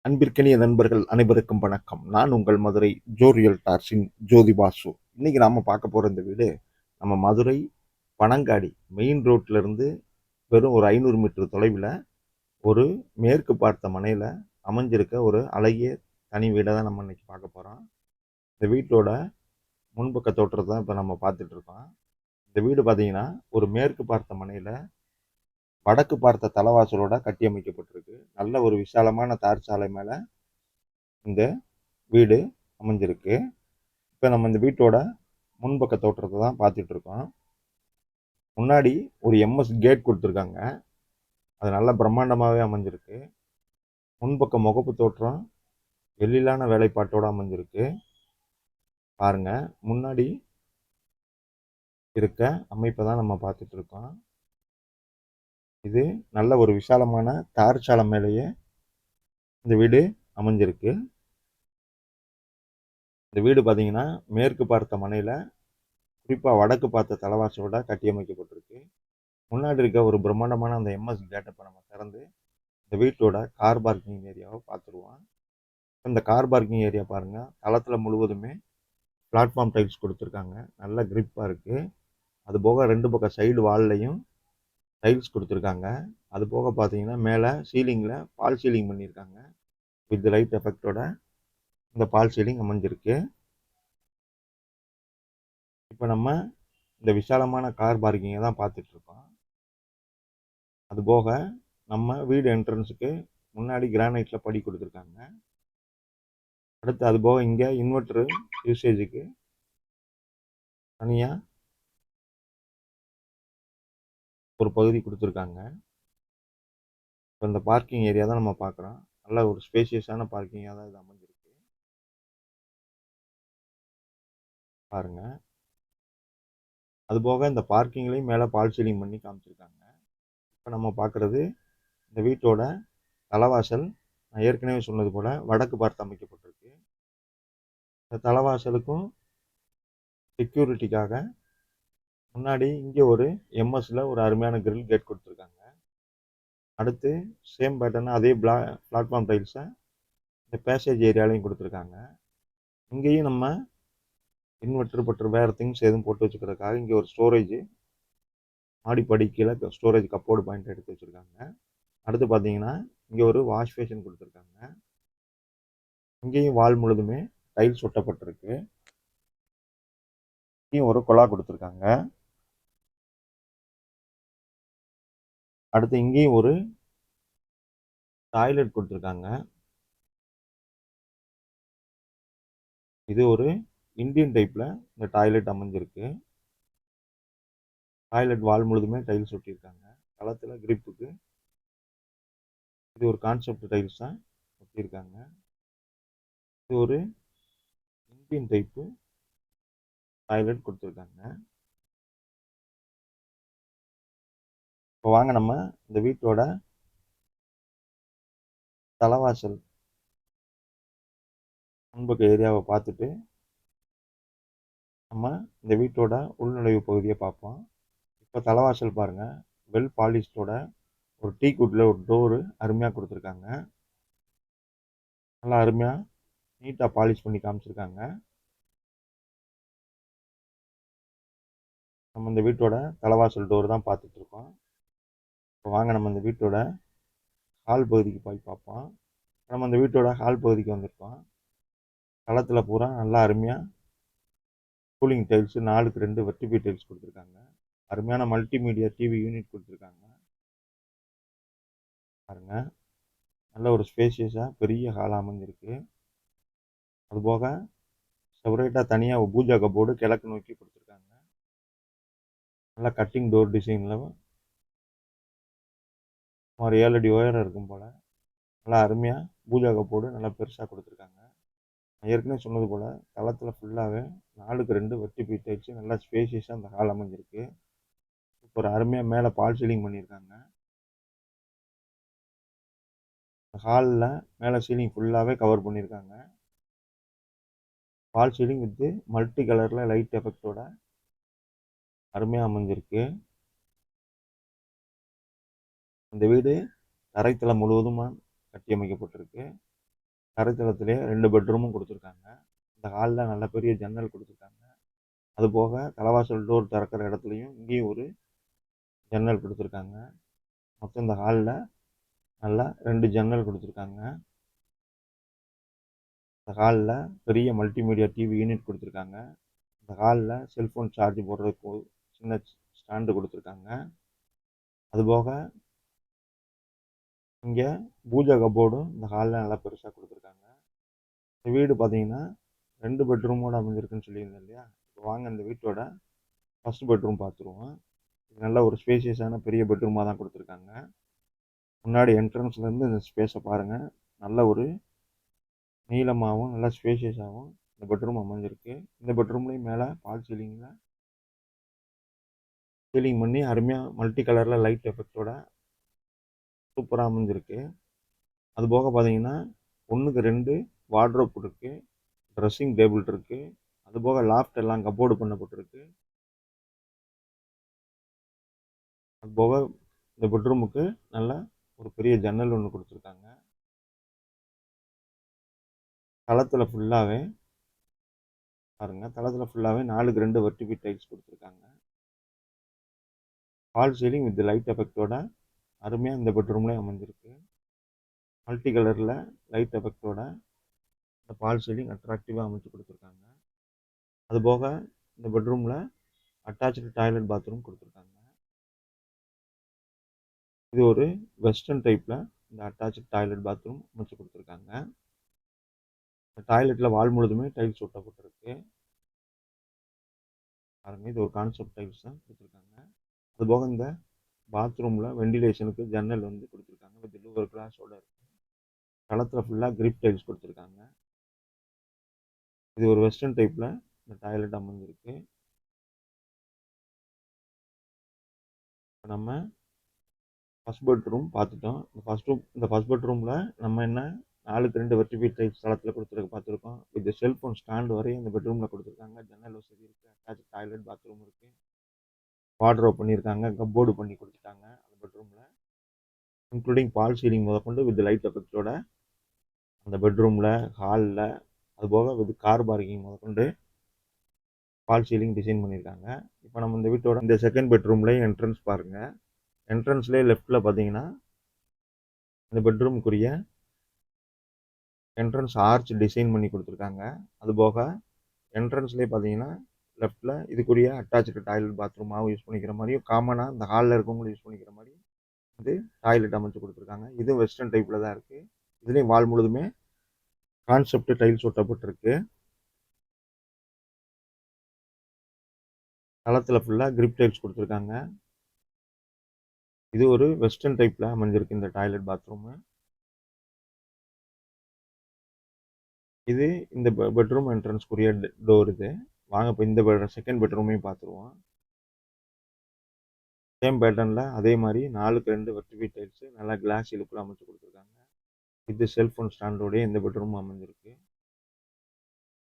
அன்பிற்கினிய நண்பர்கள் அனைவருக்கும் வணக்கம். நான் உங்கள் மதுரை ஜோரியல் டார்ஸின் ஜோதி பாசு. இன்னைக்கு நாம பார்க்க போற இந்த வீடு நம்ம மதுரை பனங்காடி மெயின் ரோட்ல இருந்து வெறும் ஒரு 500 மீட்டர் தொலைவில் ஒரு மேற்கு பார்த்த மனையில அமைஞ்சிருக்க ஒரு அழகிய தனி வீடை தான் நம்ம இன்னைக்கு பார்க்க போறோம். இந்த வீட்டோட முன்பக்க தோற்றத்தை தான் இப்போ நம்ம பார்த்துட்டு இருக்கோம். இந்த வீடு பார்த்தீங்கன்னா ஒரு மேற்கு பார்த்த மனையில வடக்கு பார்த்த தலவாசலோட கட்டியமைக்கப்பட்டிருக்கு. நல்ல ஒரு விசாலமான தார் சாலை மேல இந்த வீடு அமைஞ்சிருக்கு. இப்போ நம்ம இந்த வீட்டோட முன்பக்க தோற்றத்தை தான் பார்த்துட்டு இருக்கோம். முன்னாடி ஒரு எம்எஸ் கேட் கொடுத்துருக்காங்க. அது நல்ல பிரம்மாண்டமாகவே அமைஞ்சிருக்கு. முன்பக்க முகப்பு தோற்றம் எழிலான வேலைப்பாட்டோட அமைஞ்சிருக்கு. பாருங்க, முன்னாடி இருக்க அமைப்பை தான் நம்ம பார்த்துட்டு இருக்கோம். இது நல்ல ஒரு விசாலமான தார் சாலை மேலேயே இந்த வீடு அமைஞ்சிருக்கு. இந்த வீடு பார்த்தீங்கன்னா மேற்கு பார்த்த மனையில் குறிப்பாக வடக்கு பார்த்த தலவாசலோட கட்டியமைக்கப்பட்டிருக்கு. முன்னாடி இருக்க ஒரு பிரம்மாண்டமான அந்த எம்எஸ் கேட்டை இப்போ நம்ம திறந்து இந்த வீட்டோட கார் பார்க்கிங் ஏரியாவை பார்த்துருவோம். இந்த கார் பார்க்கிங் ஏரியா பாருங்கள், தளத்தில் முழுவதுமே பிளாட்ஃபார்ம் டைல்ஸ் கொடுத்துருக்காங்க. நல்ல கிரிப்பாக இருக்குது. அது போக 2 பக்கம் சைடு வால்லையும் டைல்ஸ் கொடுத்துருக்காங்க. அது போக பார்த்தீங்கன்னா மேலே சீலிங்கில் பால் சீலிங் பண்ணியிருக்காங்க. வித் லைட் எஃபெக்டோட இந்த பால் சீலிங் அமைஞ்சிருக்கு. இப்போ நம்ம இந்த விசாலமான கார் பார்க்கிங்கை தான் பார்த்துட்ருக்கோம். அது போக நம்ம வீடு என்ட்ரன்ஸுக்கு முன்னாடி கிரானைட்டில் படி கொடுத்துருக்காங்க. அடுத்து அது போக இங்கே இன்வெர்ட்ரு யூசேஜுக்கு தனியாக ஒரு பகுதி கொடுத்துருக்காங்க. இப்போ இந்த பார்க்கிங் ஏரியா தான் நம்ம பார்க்குறோம். நல்ல ஒரு ஸ்பேஷியஸான பார்க்கிங்காக தான் இது அமைஞ்சிருக்கு. பாருங்க, அது போக இந்த பார்க்கிங்லேயும் மேலே பால் சீலிங் பண்ணி காமிச்சிருக்காங்க. இப்போ நம்ம பார்க்குறது இந்த வீட்டோட தலைவாசல். நான் ஏற்கனவே சொன்னது போல் வடக்கு பார்த்து அமைக்கப்பட்டிருக்கு. இந்த தலைவாசலுக்கும் செக்யூரிட்டிக்காக முன்னாடி இங்கே ஒரு எம்எஸ்ல ஒரு அருமையான கிரில் கேட் கொடுத்துருக்காங்க. அடுத்து சேம் பேட்டர்னா அதே பிளாட்ஃபார்ம் டைல்ஸை இந்த பேசேஜ் ஏரியாலையும் கொடுத்துருக்காங்க. இங்கேயும் நம்ம இன்வெர்டர் பற்று வேறு திங்ஸ் எதுவும் போட்டு வச்சுக்கிறதுக்காக இங்கே ஒரு ஸ்டோரேஜ் மாடிப்படி கீழே ஸ்டோரேஜ் கப்போர்டு பாயிண்ட் எடுத்து வச்சுருக்காங்க. அடுத்து பார்த்தீங்கன்னா இங்கே ஒரு வாஷ் பேஷன் கொடுத்துருக்காங்க. இங்கேயும் வால் முழுதுமே டைல்ஸ் ஒட்டப்பட்டிருக்கு. இங்கேயும் ஒரு குழா கொடுத்துருக்காங்க. அடுத்து இங்கேயும் ஒரு டாய்லெட் கொடுத்துருக்காங்க. இது ஒரு இந்தியன் டைப்பில் இந்த டாய்லெட் அமைஞ்சிருக்கு. டாய்லெட் வால் முழுதுமே டைல்ஸ் ஒட்டியிருக்காங்க. தளத்தில் கிரிப்புக்கு இது ஒரு கான்செப்ட் டைல்ஸ் தான் ஒட்டியிருக்காங்க. இது ஒரு இந்தியன் டைப்பு டாய்லெட் கொடுத்துருக்காங்க. இப்போ வாங்க நம்ம இந்த வீட்டோட தலைவாசல் முன்பக்க ஏரியாவை பார்த்துட்டு நம்ம இந்த வீட்டோட உள்நுழைவு பகுதியை பார்ப்போம். இப்போ தலைவாசல் பாருங்கள், வெல் பாலிஷ்டோட ஒரு டீ குட்டில் ஒரு டோரு அருமையாக கொடுத்துருக்காங்க. நல்லா அருமையாக நீட்டாக பாலிஷ் பண்ணி காமிச்சிருக்காங்க. நம்ம இந்த வீட்டோட தலைவாசல் டோர் தான் பார்த்துட்ருக்கோம். இப்போ வாங்க நம்ம இந்த வீட்டோட ஹால் பகுதிக்கு போய் பார்ப்போம். நம்ம இந்த வீட்டோட ஹால் பகுதிக்கு வந்திருக்கோம். தளத்தில் பூரா நல்லா அருமையாக கூலிங் டைல்ஸு 4க்கு 2 வெர்டிபி டைல்ஸ் கொடுத்துருக்காங்க. அருமையான மல்டிமீடியா டிவி யூனிட் கொடுத்துருக்காங்க. பாருங்க, நல்ல ஒரு ஸ்பேஷியஸாக பெரிய ஹாலாக அமைஞ்சிருக்கு. அதுபோக செப்பரேட்டாக தனியாக பூஜா கப்போர்டு கிழக்கு நோக்கி கொடுத்துருக்காங்க. நல்லா கட்டிங் டோர் டிசைனில் ஒரு 7 அடி உயரம் இருக்கும் போல் நல்லா அருமையாக பூஜா கப்போர்டு நல்லா பெருசாக கொடுத்துருக்காங்க. நான் ஏற்கனவே சொன்னது போல் தளத்தில் ஃபுல்லாகவே 4க்கு 2 வெர்டிபி டைல்ஸு நல்லா ஸ்பேஷியஸாக அந்த ஹால் அமைஞ்சிருக்கு. ஒரு அருமையாக மேலே பால் சீலிங் பண்ணியிருக்காங்க. ஹாலில் மேலே சீலிங் ஃபுல்லாகவே கவர் பண்ணியிருக்காங்க. பால் சீலிங் வித் மல்டி கலரில் லைட் எஃபெக்டோட அருமையாக அமைஞ்சிருக்கு. இந்த வீடு தரைத்தளம் முழுவதுமாக கட்டி அமைக்கப்பட்டிருக்கு. தரைத்தளத்திலே 2 பெட்ரூமும் கொடுத்துருக்காங்க. இந்த ஹாலில் நல்ல பெரிய ஜன்னல் கொடுத்துருக்காங்க. அதுபோக தலைவாசல் டோர் திறக்கிற இடத்துலையும் இங்கேயும் ஒரு ஜன்னல் கொடுத்துருக்காங்க. மொத்தம் இந்த ஹாலில் நல்லா 2 ஜன்னல் கொடுத்துருக்காங்க. இந்த ஹாலில் பெரிய மல்டிமீடியா டிவி யூனிட் கொடுத்துருக்காங்க. இந்த ஹாலில் செல்ஃபோன் சார்ஜ் போடுறதுக்கு சின்ன ஸ்டாண்டு கொடுத்துருக்காங்க. அதுபோக இங்கே பூஜா கபோர்டும் இந்த ஹாலில் நல்லா பெருசாக கொடுத்துருக்காங்க. இந்த வீடு பார்த்தீங்கன்னா 2 பெட்ரூமோடு அமைஞ்சிருக்குன்னு சொல்லியிருந்தேன் இல்லையா? இப்போ வாங்க இந்த வீட்டோட ஃபஸ்ட் பெட்ரூம் பார்த்துருவோம். இது நல்ல ஒரு ஸ்பேசியஸான பெரிய பெட்ரூமாக தான் கொடுத்துருக்காங்க. முன்னாடி என்ட்ரன்ஸ்லேருந்து இந்த ஸ்பேஸை பாருங்கள். நல்ல ஒரு நீளமாகவும் நல்லா ஸ்பேஷியஸாகவும் இந்த பெட்ரூம் அமைஞ்சிருக்கு. இந்த பெட்ரூம்லேயும் மேலே பால் சீலிங் பண்ணி அருமையாக மல்டி கலரில் லைட் எஃபெக்டோட சூப்பராக அமைஞ்சிருக்கு. அதுபோக பார்த்தீங்கன்னா 1க்கு 2 வார்ட்ரோப் இருக்குது, ட்ரெஸ்ஸிங் டேபிள் இருக்குது. அதுபோக லாஃப்ட் எல்லாம் கப்போர்டு பண்ணப்பட்டிருக்கு. அதுபோக இந்த பெட்ரூமுக்கு நல்ல ஒரு பெரிய ஜன்னல் ஒன்று கொடுத்துருக்காங்க. தளத்தில் ஃபுல்லாகவே பாருங்கள், தளத்தில் ஃபுல்லாகவே 4க்கு 2 வெர்டிபி டைல்ஸ் கொடுத்துருக்காங்க. ஃபால் சீலிங் வித் லைட் எஃபெக்டோட அருமையாக இந்த பெட்ரூம்லேயே அமைஞ்சிருக்கு. மல்டி கலரில் லைட் எஃபெக்டோட இந்த ஃபால் சீலிங் அட்ராக்டிவாக அமைச்சு கொடுத்துருக்காங்க. அதுபோக இந்த பெட்ரூமில் அட்டாச்சு டாய்லெட் பாத்ரூம் கொடுத்துருக்காங்க. இது ஒரு வெஸ்டர்ன் டைப்பில் இந்த அட்டாச்சு டாய்லெட் பாத்ரூம் அமைச்சு கொடுத்துருக்காங்க. இந்த டாய்லெட்டில் வால் முழுதுமே டைல்ஸ் ஒட்டப்பட்டிருக்கு. பாருங்க, இது ஒரு கான்செப்ட் டைல்ஸ் தான் கொடுத்துருக்காங்க. அதுபோக இந்த பாத்ரூமில் வெண்டிலேஷனுக்கு ஜன்னல் வந்து கொடுத்துருக்காங்க. வித் லூவர் கிளாஸோட இருக்கு. தளத்தில் ஃபுல்லாக கிரிப் டைல்ஸ் கொடுத்துருக்காங்க. இது ஒரு வெஸ்டர்ன் டைப்பில் இந்த டாய்லெட் அமைஞ்சிருக்கு. இப்போ நம்ம ஃபஸ்ட் பெட்ரூம் பார்த்துட்டோம். இந்த ஃபஸ்ட் பெட்ரூமில் நம்ம என்ன 4க்கு 2 வெர்டிபி டைல்ஸ் தளத்தில் கொடுத்துருக்க பார்த்துருக்கோம். இது செல்ஃபோன் ஸ்டாண்டு வரையும் இந்த பெட்ரூமில் கொடுத்துருக்காங்க. ஜன்னல் வசதி இருக்குது. அட்டாச் டாய்லெட் பாத்ரூம் இருக்குது. வார்ட்ரோப் பண்ணியிருக்காங்க. கப்போர்டு பண்ணி கொடுத்துட்டாங்க அந்த பெட்ரூமில். இன்க்ளூடிங் பால் சீலிங் முதற்கொண்டு வித் லைட் எஃபெக்டோட அந்த பெட்ரூமில், ஹாலில், அதுபோக வித் கார் பார்க்கிங் முதற்கொண்டு பால் சீலிங் டிசைன் பண்ணியிருக்காங்க. இப்போ நம்ம இந்த வீட்டோட இந்த செகண்ட் பெட்ரூம்லேயும் என்ட்ரன்ஸ் பாருங்கள். என்ட்ரன்ஸ்லேயே லெஃப்டில் பார்த்தீங்கன்னா இந்த பெட்ரூமுக்குரிய என்ட்ரன்ஸ் ஆர்ச் டிசைன் பண்ணி கொடுத்துருக்காங்க. அதுபோக என்ட்ரன்ஸ்லேயே பார்த்தீங்கன்னா லெஃப்டில் இதுக்குரிய அட்டாச்சு டாய்லெட் பாத்ரூமாகவும் யூஸ் பண்ணிக்கிற மாதிரியும், காமனாக இந்த ஹாலில் இருக்கவங்களும் யூஸ் பண்ணிக்கிற மாதிரி இது டாய்லெட் அமைச்சு கொடுத்துருக்காங்க. இதுவும் வெஸ்டர்ன் டைப்பில் தான் இருக்குது. இதுலேயும் வால் முழுதுமே கான்செப்ட் டைல்ஸ் ஒட்டப்பட்டிருக்கு. தளத்தில் ஃபுல்லாக கிரிப் டைல்ஸ் கொடுத்துருக்காங்க. இது ஒரு வெஸ்டர்ன் டைப்பில் அமைஞ்சிருக்கு இந்த டாய்லெட் பாத்ரூமு. இது இந்த பெட்ரூம் என்ட்ரன்ஸ்க்குரிய டோர். இது வாங்க இப்போ இந்த செகண்ட் பெட்ரூமையும் பார்த்துருவோம். சேம் பேட்டர்னில் அதே மாதிரி 4க்கு 2 வெர்டிபி டைல்ஸு நல்லா கிளாஸ் லுக்கில் அமைச்சு கொடுத்துருக்காங்க. இது செல்ஃபோன் ஸ்டாண்டோடைய இந்த பெட்ரூம் அமைஞ்சிருக்கு.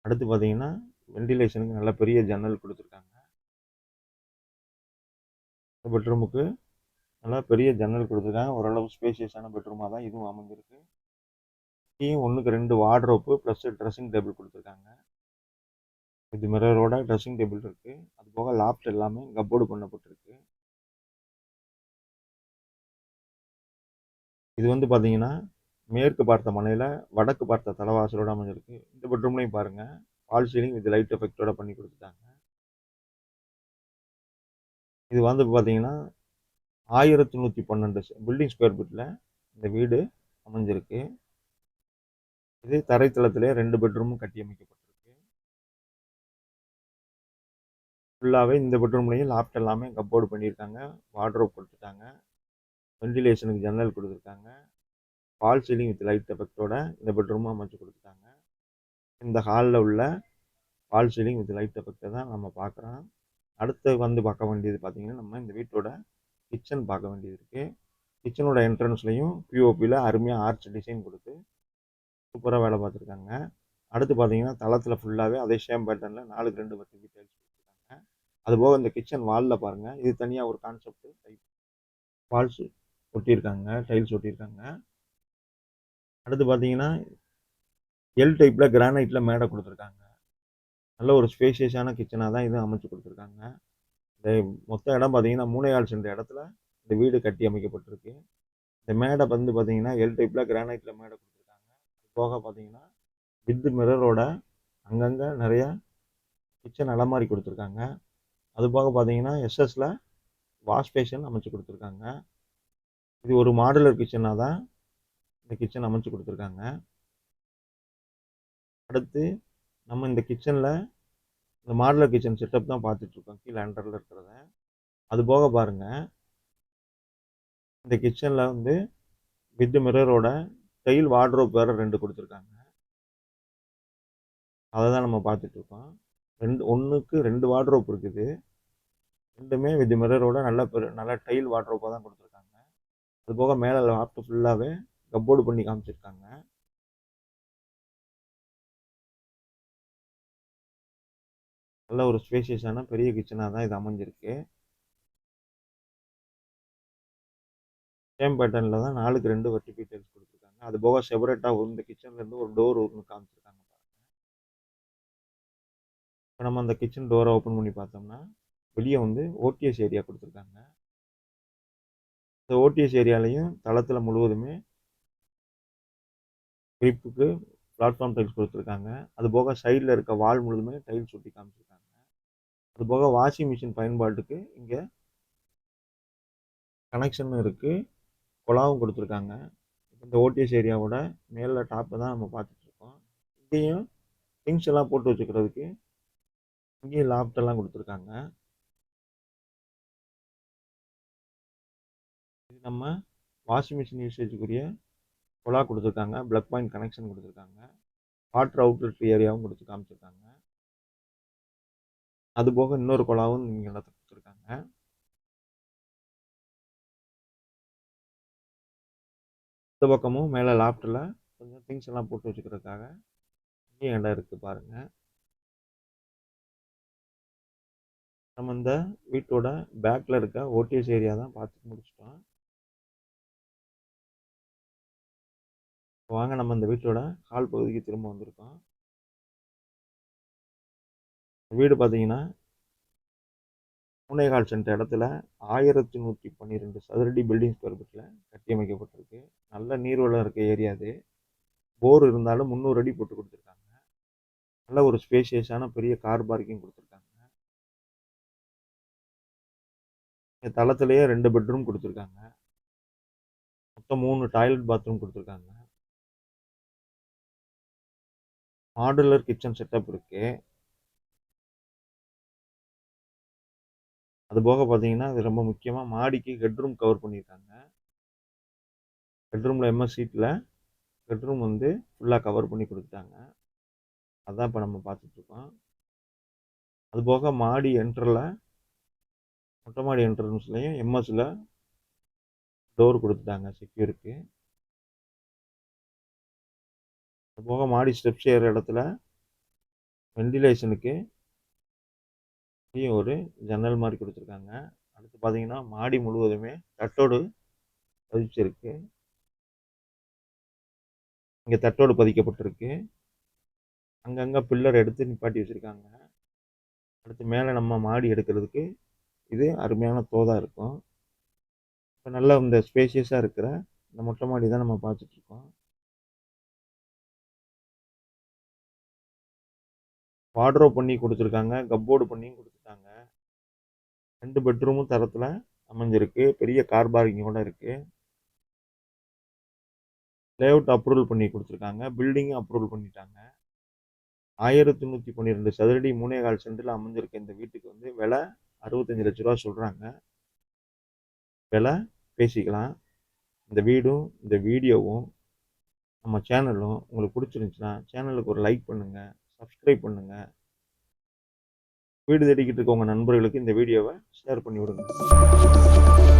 அடுத்து பார்த்தீங்கன்னா வெண்டிலேஷனுக்கு நல்ல பெரிய ஜன்னல் கொடுத்துருக்காங்க. இந்த பெட்ரூமுக்கு நல்லா பெரிய ஜன்னல் கொடுத்துருக்காங்க. ஓரளவு ஸ்பேஷியஸான பெட்ரூமாக தான் இதுவும் அமைஞ்சிருக்கு. இங்கேயும் 1க்கு 2 வார்ட்ரோப்பு ப்ளஸ் ட்ரெஸ்ஸிங் டேபிள் கொடுத்துருக்காங்க. இது மிரரோட ட்ரெஸ்ஸிங் டேபிள் இருக்குது. அது போக லாஃப்ட் எல்லாமே கப்போர்டு பண்ணப்பட்டிருக்கு. இது வந்து பார்த்தீங்கன்னா மேற்கு பார்த்த மனையில் வடக்கு பார்த்த தலைவாசலோட அமைஞ்சிருக்கு. இந்த பெட்ரூம்லையும் பாருங்கள், ஃபால் சீலிங் வித் லைட் எஃபெக்டோட பண்ணி கொடுத்துட்டாங்க. இது வந்து பார்த்தீங்கன்னா 1112 பில்டிங் ஸ்கொயர் ஃபீட்டில் இந்த வீடு அமைஞ்சிருக்கு. இது தரைத்தளத்திலே 2 பெட்ரூமும் கட்டி அமைக்கப்பட்டிருக்கு. ஃபுல்லாகவே இந்த பெட்ரூம்லையும் லாஃப்ட் எல்லாமே கப்போர்டு பண்ணியிருக்காங்க. வார்ட்ரோப் கொடுத்துட்டாங்க. வெண்டிலேஷனுக்கு ஜன்னல் கொடுத்துருக்காங்க. ஃபால் சீலிங் வித் லைட் எஃபெக்டோட இந்த பெட்ரூமும் அமைச்சு கொடுத்துட்டாங்க. இந்த ஹாலில் உள்ள ஃபால் சீலிங் வித் லைட் எஃபெக்டை தான் நம்ம பார்க்குறோம். அடுத்து வந்து பார்க்க வேண்டியது பார்த்தீங்கன்னா நம்ம இந்த வீட்டோட கிச்சன் பார்க்க வேண்டியது இருக்குது. கிச்சனோட என்ட்ரன்ஸ்லையும் பிஓபியில் அருமையாக ஆர்ச் டிசைன் கொடுத்து சூப்பராக வேலை பார்த்துருக்காங்க. அடுத்து பார்த்தீங்கன்னா தளத்தில் ஃபுல்லாகவே அதே சேம் பேட்டர்னில் 4க்கு 2 வெர்டிபி டைல்ஸ் கொடுத்துருக்காங்க. அதுபோக இந்த கிச்சன் வாலில் பாருங்கள், இது தனியாக ஒரு கான்செப்ட் டைப் வால்ஸ் ஒட்டியிருக்காங்க, டைல்ஸ் ஒட்டியிருக்காங்க. அடுத்து பார்த்தீங்கன்னா எல் டைப்பில் கிரானைட்டில் மேடை கொடுத்துருக்காங்க. நல்ல ஒரு ஸ்பேஷியஸான கிச்சனாக தான் இது அமைச்சு கொடுத்துருக்காங்க. இந்த மொத்த இடம் பார்த்தீங்கன்னா 3.25 சென்ட் இடத்துல இந்த வீடு கட்டி அமைக்கப்பட்டிருக்கு. இந்த மேடை வந்து பார்த்தீங்கன்னா எல் டைப்பில் கிரானைட்டில் மேடை கொடுத்துருக்காங்க. போக பார்த்தீங்கன்னா வித் மிரரோட அங்கங்கே நிறையா கிச்சன் அலமாரி கொடுத்துருக்காங்க. அது போக பார்த்தீங்கன்னா எஸ்எஸ்ல வாஷ் பேஷன் அமைச்சு கொடுத்துருக்காங்க. இது ஒரு மாடுலர் கிச்சனாக தான் இந்த கிச்சன் அமைச்சு கொடுத்துருக்காங்க. அடுத்து நம்ம இந்த கிச்சனில் இந்த மாடுலர் கிச்சன் செட்டப் தான் பார்த்துட்ருக்கோம் கீழே அண்டரில் இருக்கிறத. அது போக பாருங்கள், இந்த கிச்சனில் வந்து வித் மிரரோட டைல் வார்ட்ரோப் வேறு 2 கொடுத்துருக்காங்க. அதை தான் நம்ம பார்த்துட்ருக்கோம். ஒன்றுக்கு 2 வார்ட்ரோப் இருக்குது. 2மே வித் மிரரோட நல்ல டைல் வார்ட்ரோப்பாக தான் கொடுத்துருக்காங்க. அது போக மேலே லாஃப்ட் ஃபுல்லாகவே கப்போர்டு பண்ணி காமிச்சிருக்காங்க. நல்ல ஒரு ஸ்பேஷியஸான பெரிய கிச்சனாக தான் இது அமைஞ்சிருக்கு. சேம் பேட்டர்னில் தான் 4க்கு 2 வெர்டிகல் டைல்ஸ் கொடுத்துருக்காங்க. அது போக செப்பரேட்டாக இந்த கிச்சன்லேருந்து ஒரு டோர் ஒன்று காமிச்சிருக்காங்க. இப்போ நம்ம அந்த கிச்சன் டோரை ஓப்பன் பண்ணி பார்த்தோம்னா வெளியே வந்து ஓடிஎஸ் ஏரியா கொடுத்துருக்காங்க. இந்த ஓடிஎஸ் ஏரியாலையும் தளத்தில் முழுவதுமே கிரிப்புக்கு பிளாட்ஃபார்ம் டைல்ஸ் கொடுத்துருக்காங்க. அது போக சைடில் இருக்க வால் முழுதுமே டைல்ஸ் ஒட்டி காமிச்சிருக்காங்க. அது போக வாஷிங் மிஷின் பயன்பாட்டுக்கு இங்கே கனெக்ஷன் இருக்குது, குழாவும் கொடுத்துருக்காங்க. இந்த ஓடிஎஸ் ஏரியாவோட மேலே டாப்பை தான் நம்ம பார்த்துட்ருக்கோம். இங்கேயும் திங்ஸ் எல்லாம் போட்டு வச்சுக்கிறதுக்கு இங்கேயும் லாப்டெல்லாம் கொடுத்துருக்காங்க. இது நம்ம வாஷிங் மிஷின் யூசேஜுக்குரிய குழா கொடுத்துருக்காங்க, ப்ளக் பாயிண்ட் கனெக்ஷன் கொடுத்துருக்காங்க, வாட்டர் அவுட்லெட் ஏரியாவும் கொடுத்து காமிச்சிருக்காங்க. அது போக இன்னொரு குழாவும் இங்கே எல்லாத்துக்கும் கொடுத்துருக்காங்க. இந்த பக்கமும் மேலே லாப்டில் கொஞ்சம் திங்ஸ் எல்லாம் போட்டு வச்சுக்கிறதுக்காக இங்கேயும் இடம் இருக்குது பாருங்கள். நம்ம இந்த வீட்டோட பேக்கில் இருக்க ஓடிஎஸ் ஏரியா தான் பார்த்து முடிச்சிட்டோம். வாங்க நம்ம இந்த வீட்டோட ஹால் பகுதிக்கு திரும்ப வந்திருக்கோம். வீடு பார்த்தீங்கன்னா 3.25 சென்ட் இடத்துல 1112 சதுரடி பில்டிங் ஸ்கொயர் ஃபீட்டில் கட்டி அமைக்கப்பட்டிருக்கு. நல்ல நீர்வளம் இருக்க ஏரியா அது. போர் இருந்தாலும் 300 அடி போட்டு கொடுத்துருக்காங்க. நல்ல ஒரு ஸ்பேஷியஸான பெரிய கார் பார்க்கிங் கொடுத்துருக்காங்க. தளத்திலேயே 2 பெட்ரூம் கொடுத்துருக்காங்க. மொத்தம் 3 டாய்லெட் பாத்ரூம் கொடுத்துருக்காங்க. மாடுலர் கிச்சன் செட்டப் இருக்கு. அது போக பார்த்தீங்கன்னா அது ரொம்ப முக்கியமாக மாடிக்கு ஹெட்ரூம் கவர் பண்ணியிருக்காங்க. ஹெட்ரூமில் எம்எஸ் சீட்டில் ஹெட்ரூம் வந்து ஃபுல்லாக கவர் பண்ணி கொடுத்துட்டாங்க. அதான் இப்போ நம்ம பார்த்துட்ருக்கோம். அது போக மாடி என்ட்ரில் மொட்டை மாடி என்ட்ரன்ஸ்லையும் எம்எஸ்ல டோர் கொடுத்துட்டாங்க செக்யூருக்கு. அது போக மாடி ஸ்டெப்ஸ் ஏற இடத்துல வெண்டிலேஷனுக்கு ஒரு ஜன்னல் மாதிரி கொடுத்துருக்காங்க. அடுத்து பார்த்தீங்கன்னா மாடி முழுவதுமே தட்டோடு பதிச்சிருக்கு. இங்கே தட்டோடு பதிக்கப்பட்டிருக்கு. அங்கங்கே பில்லர் எடுத்து நிப்பாட்டி வச்சுருக்காங்க. அடுத்து மேலே நம்ம மாடி எடுக்கிறதுக்கு இது அருமையான தோதாக இருக்கும். இப்போ நல்லா இந்த ஸ்பேஷியஸாக இருக்கிற இந்த மொட்டை மாடி தான் நம்ம பார்த்துட்ருக்கோம். வார்ட்ரோப் பண்ணி கொடுத்துருக்காங்க, கப்போர்டு பண்ணியும் கொடுத்துட்டாங்க. 2 பெட்ரூமும் தரத்தில் அமைஞ்சிருக்கு. பெரிய கார் பார்க்கிங்கோட இருக்குது. லேஅவுட் அப்ரூவல் பண்ணி கொடுத்துருக்காங்க, பில்டிங்கும் அப்ரூவல் பண்ணிட்டாங்க. 1112 சதுரடி 3.25 சென்டில் அமைஞ்சிருக்க இந்த வீட்டுக்கு வந்து விலை 65 லட்ச ரூபா சொல்கிறாங்க. விலை பேசிக்கலாம். இந்த வீடும் இந்த வீடியோவும் நம்ம சேனலும் உங்களுக்கு பிடிச்சிருந்துச்சுன்னா சேனலுக்கு ஒரு லைக் பண்ணுங்கள், சப்ஸ்கிரைப் பண்ணுங்கள். வீடு தேடிக்கிட்டு இருக்க உங்கள் நண்பர்களுக்கு இந்த வீடியோவை ஷேர் பண்ணி விடுங்க.